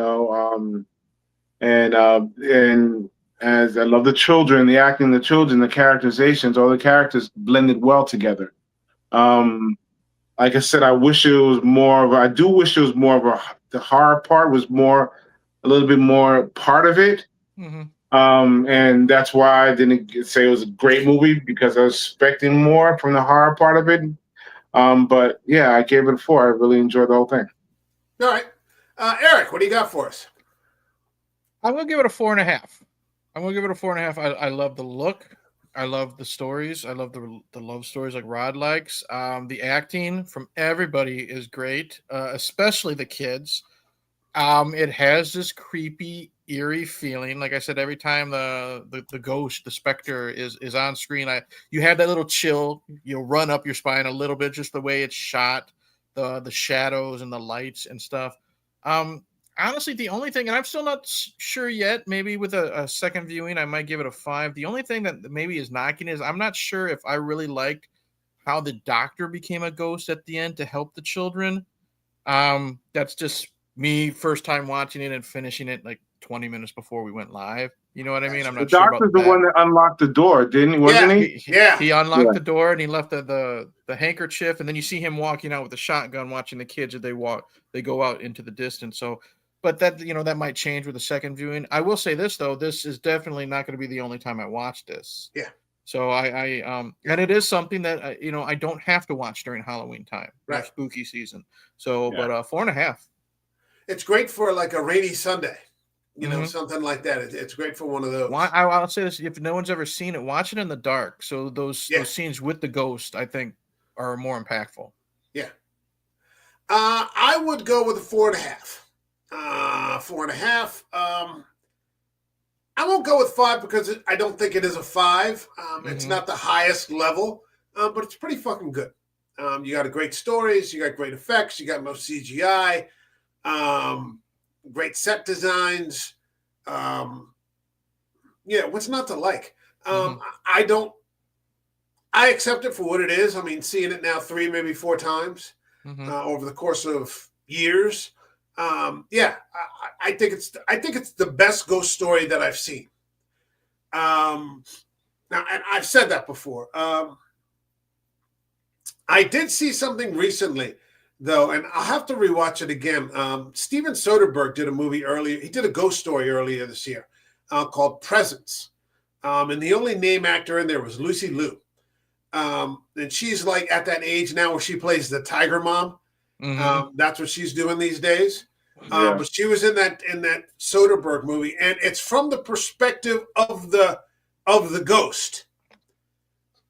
as I love the children, the acting, the children, the characterizations, all the characters blended well together. Like I said, I wish it was more of the horror part was a little bit more part of it. Mm-hmm. And that's why I didn't say it was a great movie, because I was expecting more from the horror part of it. But yeah, I gave it a 4. I really enjoyed the whole thing. All right. Eric, what do you got for us? I'm going to give it a 4.5. I'm going to give it a 4.5. I love the look. I love the stories. I love the love stories like Rod likes. The acting from everybody is great, especially the kids. It has this creepy, eerie feeling. Like I said, every time the ghost, the specter is on screen, you have that little chill. You'll run up your spine a little bit, just the way it's shot, the shadows and the lights and stuff. Honestly, the only thing, and I'm still not sure yet, maybe with a second viewing, I might give it a 5. The only thing that maybe is knocking is I'm not sure if I really liked how the doctor became a ghost at the end to help the children. That's just me first time watching it and finishing it like 20 minutes before we went live. You know what I mean? I'm The not sure about doctor's the that. one that unlocked the door, didn't he? Wasn't he? He unlocked the door and he left the handkerchief, and then you see him walking out with a shotgun, watching the kids as they go out into the distance. So, but that, you know, that might change with the second viewing. I will say this though, this is definitely not going to be the only time I watch this. Yeah. So and it is something that you know, I don't have to watch during Halloween time, right? Spooky season. So, but 4.5. It's great for like a rainy Sunday. You know, something like that. It's great for one of those. I'll say this: if no one's ever seen it, watch it in the dark. So those scenes with the ghost, I think, are more impactful. Yeah. I would go with a 4.5. 4.5. I won't go with 5 because I don't think it is a 5. It's not the highest level, but it's pretty fucking good. You got great stories, you got great effects, you got no CGI, great set designs. What's not to like? I accept it for what it is. I mean, seeing it now 3, maybe 4 times over the course of years. I think it's the best ghost story that I've seen. Now, and I've said that before. I did see something recently, though, and I'll have to rewatch it again. Steven Soderbergh did a movie earlier. He did a ghost story earlier this year called Presence. And the only name actor in there was Lucy Liu. And she's like at that age now where she plays the tiger mom. That's what she's doing these days. But she was in that Soderbergh movie, and it's from the perspective of the ghost.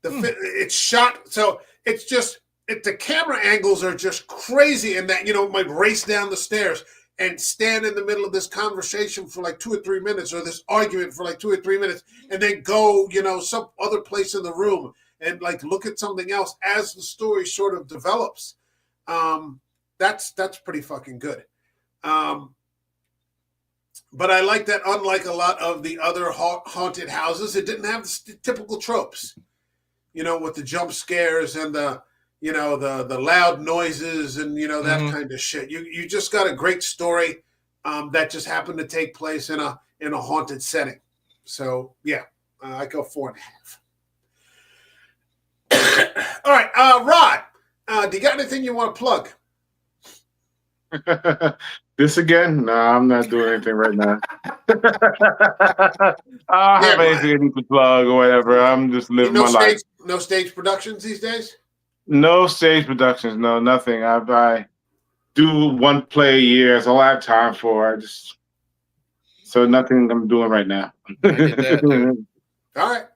It's shot, so it's just the camera angles are just crazy, and that, you know, might race down the stairs and stand in the middle of this conversation for like 2 or 3 minutes, or this argument for like 2 or 3 minutes, and then go, you know, some other place in the room and like look at something else as the story sort of develops. That's pretty fucking good. But I like that, unlike a lot of the other haunted houses, it didn't have the typical tropes, you know, with the jump scares and the loud noises and, you know, that kind of shit. You just got a great story that just happened to take place in a haunted setting. So yeah, I go 4.5. All right, Rod, do you got anything you want to plug? This again? No, I'm not doing anything right now. I don't have anything I need to plug or whatever. I'm just living my life. No stage productions these days? No stage productions. No, nothing. I do one play a year. That's all I have time for. So nothing I'm doing right now. I did that too. All right.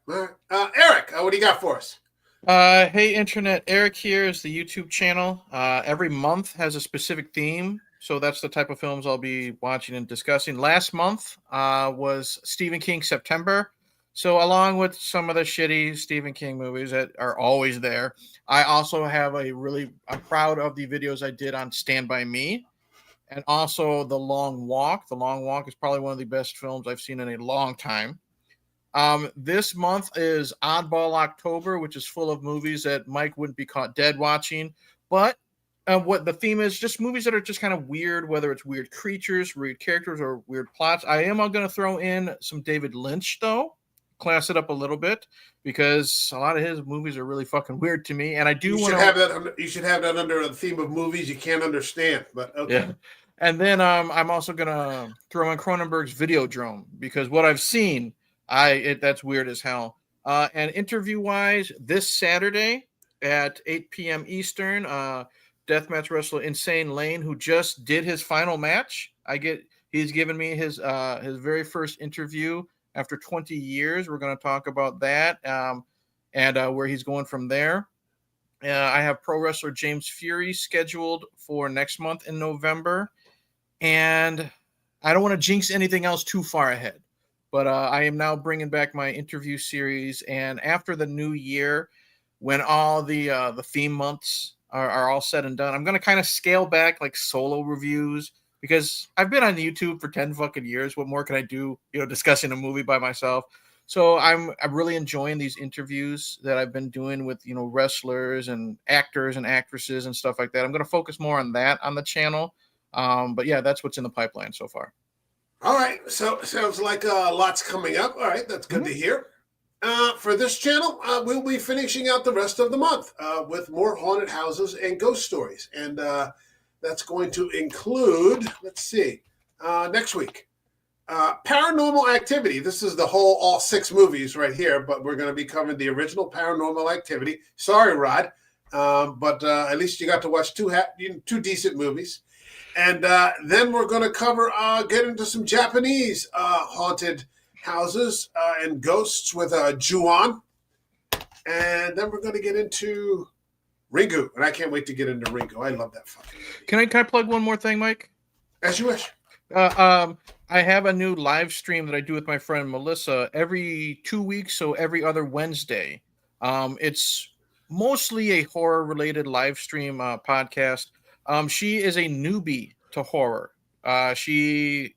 Eric, what do you got for us? Hey, Internet. Eric here is the YouTube channel. Every month has a specific theme. So that's the type of films I'll be watching and discussing. Last month was Stephen King September. So along with some of the shitty Stephen King movies that are always there, I also have I'm proud of the videos I did on Stand By Me and also The Long Walk. The Long Walk is probably one of the best films I've seen in a long time. This month is Oddball October, which is full of movies that Mike wouldn't be caught dead watching. But what the theme is, just movies that are just kind of weird, whether it's weird creatures, weird characters, or weird plots. I am going to throw in some David Lynch, though. Class it up a little bit, because a lot of his movies are really fucking weird to me. And I do want to have that. You should have that under a theme of movies you can't understand. But okay. Yeah. And then I'm also going to throw in Cronenberg's Videodrome, because what I've seen, that's weird as hell. And interview-wise, this Saturday at 8 p.m. Eastern, deathmatch wrestler Insane Lane, who just did his final match. He's given me his very first interview after 20 years. We're going to talk about that and where he's going from there. I have pro wrestler James Fury scheduled for next month in November. And I don't want to jinx anything else too far ahead, but I am now bringing back my interview series. And after the new year, when all the theme months are all said and done, I'm going to kind of scale back like solo reviews, because I've been on YouTube for 10 fucking years. What more can I do, discussing a movie by myself? So I'm really enjoying these interviews that I've been doing with, you know, wrestlers and actors and actresses and stuff like that. I'm going to focus more on that on the channel. But yeah, that's what's in the pipeline so far. All right. So sounds like lots coming up. All right. That's good to hear. For this channel, we'll be finishing out the rest of the month with more haunted houses and ghost stories. And that's going to include, let's see, next week, Paranormal Activity. This is the whole, all 6 movies right here, but we're going to be covering the original Paranormal Activity. Sorry, Rod, but at least you got to watch two decent movies. And then we're going to cover, get into some Japanese haunted houses and ghosts with Ju-on. And then we're going to get into Ringu. And I can't wait to get into Ringu. I love that fucking movie. Can I plug one more thing, Mike? As you wish. I have a new live stream that I do with my friend Melissa every 2 weeks, so every other Wednesday. It's mostly a horror-related live stream podcast. She is a newbie to horror. She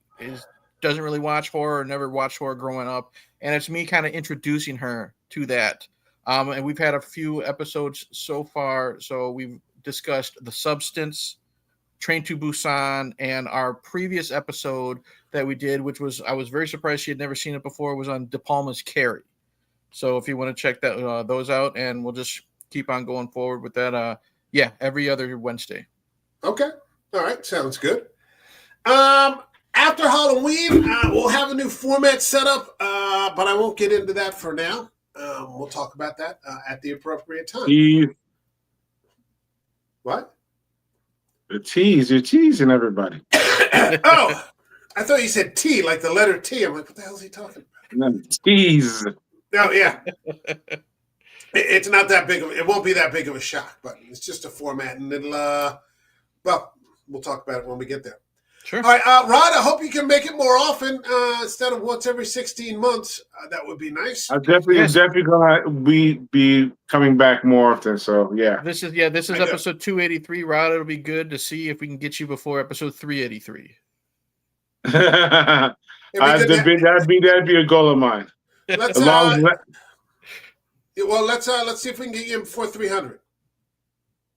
doesn't really watch horror, never watched horror growing up, and it's me kind of introducing her to that. And we've had a few episodes so far. So we've discussed The Substance, Train to Busan, and our previous episode that we did, which was, I was very surprised she had never seen it before, was on De Palma's Carrie. So if you want to check that those out, and we'll just keep on going forward with that. Yeah, every other Wednesday. Okay. All right. Sounds good. After Halloween, we'll have a new format set up, but I won't get into that for now. We'll talk about that at the appropriate time. What? The tease. You're teasing everybody. Oh, I thought you said T, like the letter T. I'm like, what the hell is he talking about? No, tease. No, yeah. It's not that big of it won't be that big of a shock, but it's just a format, and it'll well, we'll talk about it when we get there. Sure. All right, Rod, I hope you can make it more often instead of once every 16 months. That would be nice. I'm definitely gonna be coming back more often. So yeah. This is episode 283, Rod. It'll be good to see if we can get you before episode 383. That'd be a goal of mine. Let's let's see if we can get you before 300.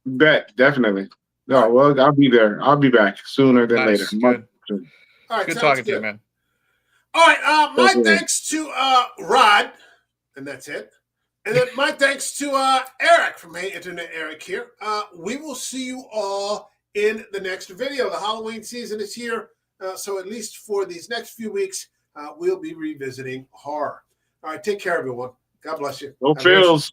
Bet, definitely. No, well, I'll be there. I'll be back sooner than later. Good. All right, good talking to you, man. All right, my thanks to Rod, and that's it. And then my thanks to Eric from Hey Internet Eric here. We will see you all in the next video. The Halloween season is here, so at least for these next few weeks, we'll be revisiting horror. All right, take care, everyone. God bless you. Go Phils.